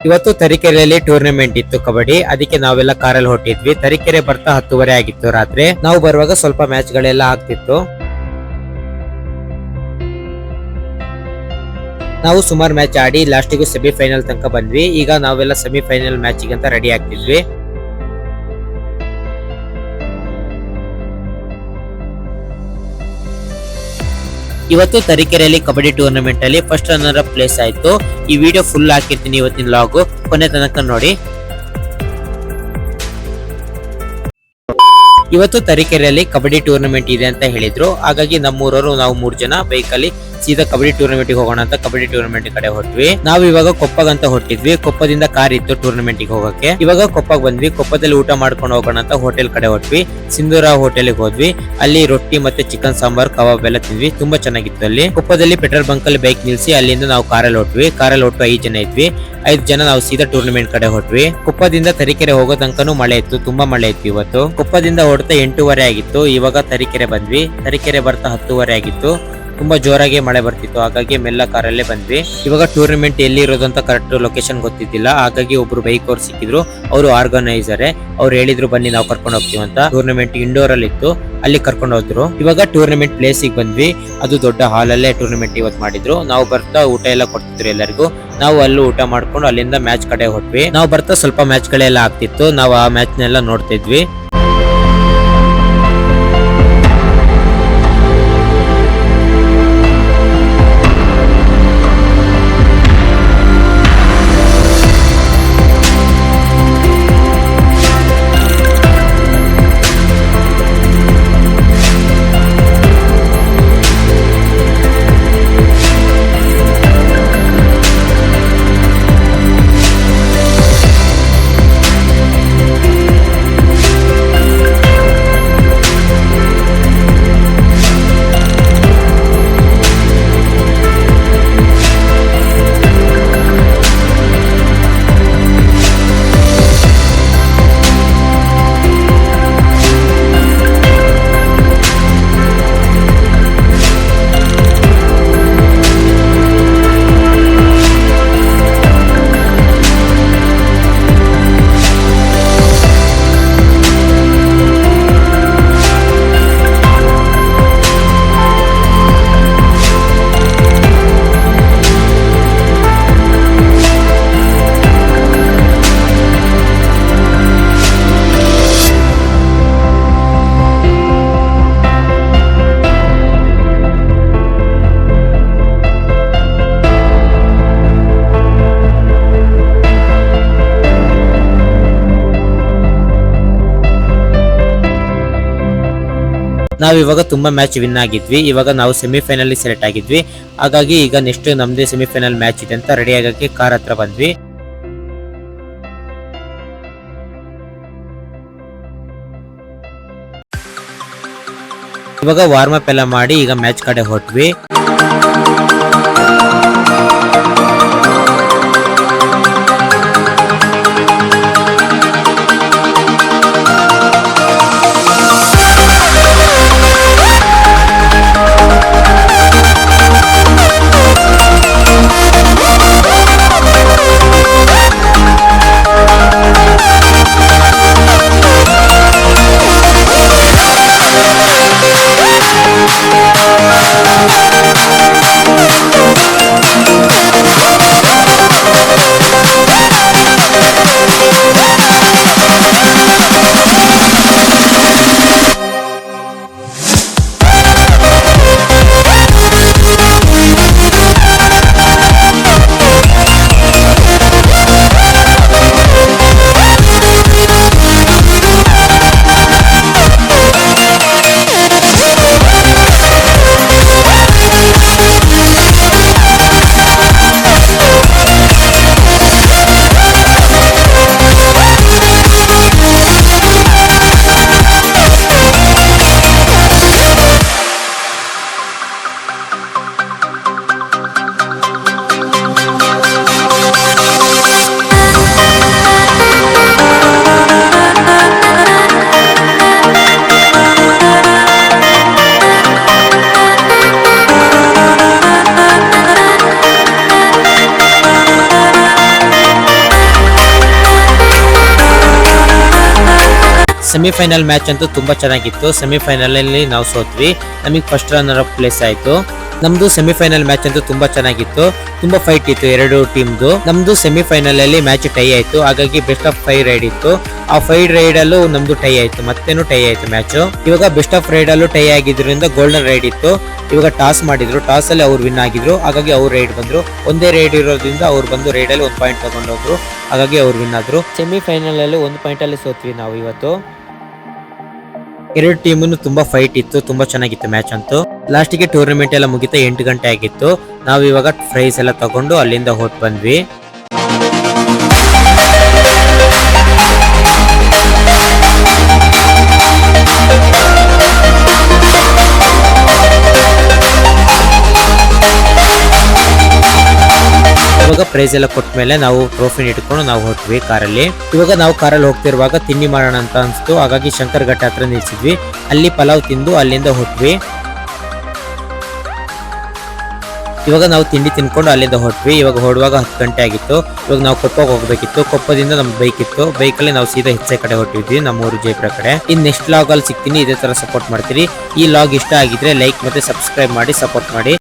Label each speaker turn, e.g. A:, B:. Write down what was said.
A: ಇವತ್ತು ತರೀಕೆರೆಯಲ್ಲಿ ಟೂರ್ನಮೆಂಟ್ ಇತ್ತು ಕಬಡ್ಡಿ. ಅದಕ್ಕೆ ನಾವೆಲ್ಲ ಕಾರಲ್ಲಿ ಹೊಟ್ಟಿದ್ವಿ. ತರೀಕೆರೆ ಬರ್ತಾ 10:30 ಆಗಿತ್ತು ರಾತ್ರಿ. ನಾವು ಬರುವಾಗ ಸ್ವಲ್ಪ ಮ್ಯಾಚ್ ಗಳೆಲ್ಲ ಆಗ್ತಿತ್ತು. ನಾವು ಸುಮಾರು ಮ್ಯಾಚ್ ಆಡಿ ಲಾಸ್ಟಿಗೂ ಸೆಮಿಫೈನಲ್ ತನಕ ಬಂದ್ವಿ. ಈಗ ನಾವೆಲ್ಲ ಸೆಮಿಫೈನಲ್ ಮ್ಯಾಚಿಗೆ ಅಂತ ರೆಡಿ ಆಗ್ತಿದ್ವಿ. ಇವತ್ತು ತರೀಕೆರೆಯಲ್ಲಿ ಕಬಡ್ಡಿ ಟೂರ್ನಮೆಂಟ್ ಅಲ್ಲಿ ಫಸ್ಟ್ ರನ್ನರ್ ಅಪ್ ಪ್ಲೇಸ್ ಆಯ್ತು. ಈ ವಿಡಿಯೋ ಫುಲ್ ಹಾಕಿರ್ತೀನಿ ಇವತ್ತಿನ ಲಾಗ್, ಕೊನೆ ತನಕ ನೋಡಿ. ಇವತ್ತು ತರೀಕೆರೆಯಲ್ಲಿ ಕಬಡ್ಡಿ ಟೂರ್ನಮೆಂಟ್ ಇದೆ ಅಂತ ಹೇಳಿದ್ರು. ಹಾಗಾಗಿ ನಮ್ಮೂರವರು ನಾವು 3 ಜನ ಬೈಕ್ ಅಲ್ಲಿ ಸೀದಾ ಕಬಡ್ಡಿ ಟೂರ್ನಮೆಂಟ್ ಹೋಗೋಣ ಅಂತ ಕಬಡ್ಡಿ ಟೂರ್ನಮೆಂಟ್ ಕಡೆ ಹೊಟ್ವಿ. ನಾವು ಇವಾಗ ಕೊಪ್ಪಗ್ ಅಂತ ಹೊಟ್ಟಿದ್ವಿ. ಕೊಪ್ಪದಿಂದ ಕಾರ್ ಇತ್ತು ಟೂರ್ನಮೆಂಟ್ ಹೋಗಕ್ಕೆ. ಇವಾಗ ಕೊಪ್ಪಗ್ ಬಂದ್ವಿ. ಕೊಪ್ಪದಲ್ಲಿ ಊಟ ಮಾಡ್ಕೊಂಡು ಹೋಗೋಣ ಅಂತ ಹೋಟೆಲ್ ಕಡೆ ಹೊಟ್ವಿ. ಸಿಂಧೂರ ಹೋಟೆಲ್ಗೆ ಹೋದ್ವಿ. ಅಲ್ಲಿ ರೊಟ್ಟಿ ಮತ್ತೆ ಚಿಕನ್ ಸಾಂಬಾರ್ ಕಬಾಬ್ ಎಲ್ಲ ತಿಂದ್ವಿ. ತುಂಬಾ ಚೆನ್ನಾಗಿತ್ತು. ಅಲ್ಲಿ ಕೊಪ್ಪದಲ್ಲಿ ಪೆಟ್ರೋಲ್ ಬಂಕ್ ಅಲ್ಲಿ ಬೈಕ್ ನಿಲ್ಸಿ ಅಲ್ಲಿಂದ ನಾವು ಕಾರಲ್ಲಿ ಹೊಟ್ವಿ. ಕಾರಲ್ಲಿ ಹೊಟ್ಟು 5 ಜನ ಇದ್ವಿ. 5 ಜನ ನಾವು ಸೀದಾ ಟೂರ್ನಮೆಂಟ್ ಕಡೆ ಹೊಟ್ವಿ. ಕೊಪ್ಪದಿಂದ ತರೀಕೆರೆ ಹೋಗೋ ತನಕನೂ ಮಳೆ ಇತ್ತು, ತುಂಬಾ ಮಳೆ ಇತ್ತು ಇವತ್ತು. ಕೊಪ್ಪದಿಂದ ಹೊಡ್ತಾ 8:30 ಆಗಿತ್ತು. ಇವಾಗ ತರೀಕೆರೆ ಬಂದ್ವಿ. ತರೀಕೆರೆ ಬರ್ತಾ 10:30 ಆಗಿತ್ತು. ತುಂಬಾ ಜೋರಾಗಿ ಮಳೆ ಬರ್ತಿತ್ತು. ಹಾಗಾಗಿ ಮೆಲ್ಲ ಕಾರಲ್ಲೇ ಬಂದ್ವಿ. ಇವಾಗ ಟೂರ್ನಮೆಂಟ್ ಎಲ್ಲಿ ಇರೋದು ಅಂತ ಕರೆಕ್ಟ್ ಲೊಕೇಶನ್ ಗೊತ್ತಿದ್ದಿಲ್ಲ. ಹಾಗಾಗಿ ಒಬ್ರು ಬೈಕ್ ಅವ್ರು ಸಿಕ್ಕಿದ್ರು. ಅವರು ಆರ್ಗನೈಸರ್. ಅವ್ರು ಹೇಳಿದ್ರು ಬನ್ನಿ ನಾವು ಕರ್ಕೊಂಡು ಹೋಗ್ತೀವಿ ಅಂತ. ಟೂರ್ನಮೆಂಟ್ ಇಂಡೋರ್ ಅಲ್ಲಿ ಇತ್ತು, ಅಲ್ಲಿ ಕರ್ಕೊಂಡು ಹೋದ್ರು. ಇವಾಗ ಟೂರ್ನಮೆಂಟ್ ಪ್ಲೇಸ್ ಗೆ ಬಂದ್ವಿ. ಅದು ದೊಡ್ಡ ಹಾಲ್ ಅಲ್ಲೇ ಟೂರ್ನಮೆಂಟ್ ಇವತ್ತು ಮಾಡಿದ್ರು. ನಾವು ಬರ್ತಾ ಊಟ ಎಲ್ಲ ಕೊಡ್ತಿದ್ರು ಎಲ್ಲರಿಗೂ. ನಾವು ಅಲ್ಲೂ ಊಟ ಮಾಡ್ಕೊಂಡು ಅಲ್ಲಿಂದ ಮ್ಯಾಚ್ ಕಡೆ ಹೊಟ್ವಿ. ನಾವು ಬರ್ತಾ ಸ್ವಲ್ಪ ಮ್ಯಾಚ್ ಗಳೆಲ್ಲ ಆಗ್ತಿತ್ತು. ನಾವು ಆ ಮ್ಯಾಚ್ ನೆಲ್ಲ ನೋಡ್ತಿದ್ವಿ. ನಾವು ಇವಾಗ ತುಂಬಾ ಮ್ಯಾಚ್ ವಿನ್ ಆಗಿದ್ವಿ. ಇವಾಗ ನಾವು ಸೆಮಿಫೈನಲ್ ಸೆಲೆಕ್ಟ್ ಆಗಿದ್ವಿ. ಹಾಗಾಗಿ ಈಗ ನೆಕ್ಸ್ಟ್ ನಮ್ದೇ ಸೆಮಿಫೈನಲ್ ಮ್ಯಾಚ್ ಇದೆ ಅಂತ ರೆಡಿ ಆಗಕ್ಕೆ ಕಾರ್ ಹತ್ರ ಬಂದ್ವಿ. ಇವಾಗ ವಾರ್ಮ್ ಅಪ್ ಎಲ್ಲ ಮಾಡಿ ಈಗ ಮ್ಯಾಚ್ ಕಡೆ ಹೊಟ್ವಿ. ಸೆಮಿಫೈನಲ್ ಮ್ಯಾಚ್ ಅಂತೂ ತುಂಬಾ ಚೆನ್ನಾಗಿತ್ತು. ಸೆಮಿಫೈನಲ್ ಅಲ್ಲಿ ನಾವು ಸೋತ್ವಿ, ನಮಗೆ ಫಸ್ಟ್ ರನ್ನರ್ ಅಪ್ ಪ್ಲೇಸ್ ಆಯ್ತು. ನಮ್ದು ಸೆಮಿಫೈನಲ್ ಮ್ಯಾಚ್ ಅಂತೂ ತುಂಬಾ ಚೆನ್ನಾಗಿತ್ತು, ತುಂಬಾ ಫೈಟ್ ಇತ್ತು ಎರಡು ಟೀಮ್ದು. ನಮ್ದು ಸೆಮಿಫೈನಲ್ ಅಲ್ಲಿ ಮ್ಯಾಚ್ ಟೈ ಆಯ್ತು, ಹಾಗಾಗಿ ಬೆಸ್ಟ್ ಆಫ್ 5 ರೈಡ್ ಇತ್ತು. ಆ 5 ರೈಡ್ ಅಲ್ಲೂ ನಮ್ದು ಟೈ ಆಯ್ತು, ಮತ್ತೇನು ಟೈ ಆಯ್ತು ಮ್ಯಾಚ್. ಇವಾಗ ಬೆಸ್ಟ್ ಆಫ್ ರೈಡ್ ಅಲ್ಲೂ ಟೈ ಆಗಿದ್ರಿಂದ ಗೋಲ್ಡನ್ ರೈಡ್ ಇತ್ತು. ಇವಾಗ ಟಾಸ್ ಮಾಡಿದ್ರು, ಟಾಸ್ ಅಲ್ಲಿ ಅವ್ರು ವಿನ್ ಆಗಿದ್ರು, ಹಾಗಾಗಿ ಅವ್ರು ರೈಡ್ ಬಂದ್ರು. ಒಂದೇ ರೈಡ್ ಇರೋದ್ರಿಂದ ಅವ್ರು ಬಂದು ರೈಡ್ ಅಲ್ಲಿ 1 ಪಾಯಿಂಟ್ ತಗೊಂಡೋದ್ರು, ಹಾಗಾಗಿ ಅವ್ರು ವಿನ್ ಆದ್ರು. ಸೆಮಿಫೈನಲ್ ಅಲ್ಲಿ 1 ಪಾಯಿಂಟ್ ಅಲ್ಲಿ ಸೋತ್ವಿ ನಾವು ಇವತ್ತು. ಎರಡು ಟೀಮನ್ನು ತುಂಬಾ ಫೈಟ್ ಇತ್ತು, ತುಂಬಾ ಚೆನ್ನಾಗಿತ್ತು ಮ್ಯಾಚ್ ಅಂತೂ. ಲಾಸ್ಟಿಗೆ ಟೂರ್ನಮೆಂಟ್ ಎಲ್ಲ ಮುಗಿತಾ 8 ಗಂಟೆ ಆಗಿತ್ತು. ನಾವು ಇವಾಗ ಪ್ರೈಸ್ ಎಲ್ಲ ತಗೊಂಡು ಅಲ್ಲಿಂದ ಹೊರಟು ಬಂದ್ವಿ. ಇವಾಗ ಪ್ರೈಸ್ ಎಲ್ಲ ಕೊಟ್ಟ ಮೇಲೆ ನಾವು ಟ್ರೋಫಿನ ಇಟ್ಕೊಂಡು ನಾವು ಹೊರಟ್ವಿ ಕಾರಲ್ಲಿ. ಇವಾಗ ನಾವು ಕಾರಲ್ಲಿ ಹೋಗ್ತಿರುವಾಗ ತಿಂಡಿ ಮಾಡೋಣ ಅಂತ ಅನ್ಸ್ತು, ಹಾಗಾಗಿ ಶಂಕರ್ ಘಟ್ಟ ಹತ್ರ ನಿಲ್ಸಿದ್ವಿ. ಅಲ್ಲಿ ಪಲಾವ್ ತಿಂದು ಅಲ್ಲಿಂದ ಹೊರಟ್ವಿ. ಇವಾಗ ನಾವು ತಿಂಡಿ ತಿನ್ಕೊಂಡು ಅಲ್ಲಿಂದ ಹೊರಟ್ವಿ. ಇವಾಗ ಹೊರಡುವಾಗ 10 ಗಂಟೆ ಆಗಿತ್ತು. ಇವಾಗ ನಾವು ಕೊಪ್ಪಗೆ ಹೋಗ್ಬೇಕಿತ್ತು. ಕೊಪ್ಪದಿಂದ ನಮ್ ಬೈಕ್ ಇತ್ತು, ಬೈಕಲ್ಲಿ ನಾವು ಸೀದಾ ಹೆಚ್ಚೆ ಕಡೆ ಹೊರಟಿದ್ವಿ, ನಮ್ಮೂರು ಜಯಪುರ ಕಡೆ. ಇನ್ ನೆಕ್ಸ್ಟ್ ಲಾಗ್ ಅಲ್ಲಿ ಸಿಗ್ತೀನಿ, ಇದೇ ತರ ಸಪೋರ್ಟ್ ಮಾಡ್ತೀರಿ. ಈ ಲಾಗ್ ಇಷ್ಟ ಆಗಿದ್ರೆ ಲೈಕ್ ಮತ್ತೆ ಸಬ್ಸ್ಕ್ರೈಬ್ ಮಾಡಿ ಸಪೋರ್ಟ್ ಮಾಡಿ.